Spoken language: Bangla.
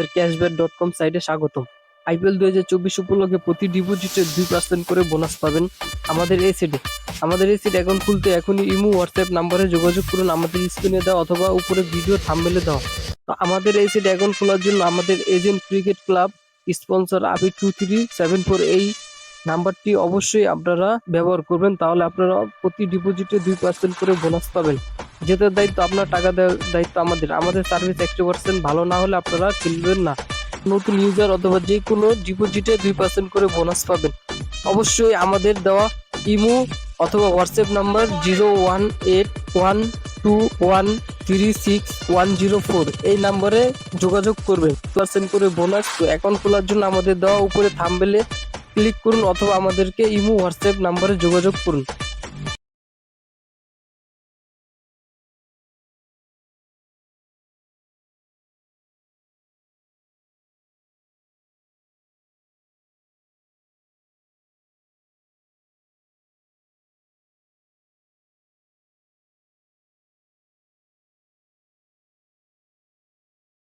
cashback.com সাইটে স্বাগতম। আইপিএল 2024 উপলক্ষে প্রতি ডিপোজিটে 2% করে বোনাস পাবেন আমাদের এই সিটে। আমাদের এই সিট অ্যাকাউন্ট খুলতে এখনই ইমো হোয়াটসঅ্যাপ নাম্বারে যোগাযোগ করুন আমাদের স্ক্রিনে দেওয়া অথবা উপরে ভিডিও থাম্বনেলে দেওয়া। তো আমাদের এই সিট অ্যাকাউন্ট খোলার জন্য আমাদের এজেন্ট ক্রিকেট ক্লাব স্পন্সর আবি2374 এই নাম্বারটি অবশ্যই আপনারা ব্যবহার করবেন, তাহলে আপনারা প্রতি ডিপোজিটে 2% করে বোনাস পাবেন। যেটার দায়িত্ব আপনার, টাকা দেওয়ার দায়িত্ব আমাদের সার্ভিস 100% ভালো না হলে আপনারা খেলবেন না। নতুন ইউজার অথবা যে কোনো ডিপোজিটে 2% করে বোনাস পাবেন। অবশ্যই আমাদের দেওয়া ইমো অথবা হোয়াটসঅ্যাপ নাম্বার 0181213610 এই নাম্বারে যোগাযোগ করবেন। 2% করে বোনাস। তো অ্যাকাউন্ট খোলার জন্য আমাদের দেওয়া উপরে থাম্বনেলে ক্লিক করুন অথবা আমাদেরকে ইমো হোয়াটসঅ্যাপ নাম্বারে যোগাযোগ করুন।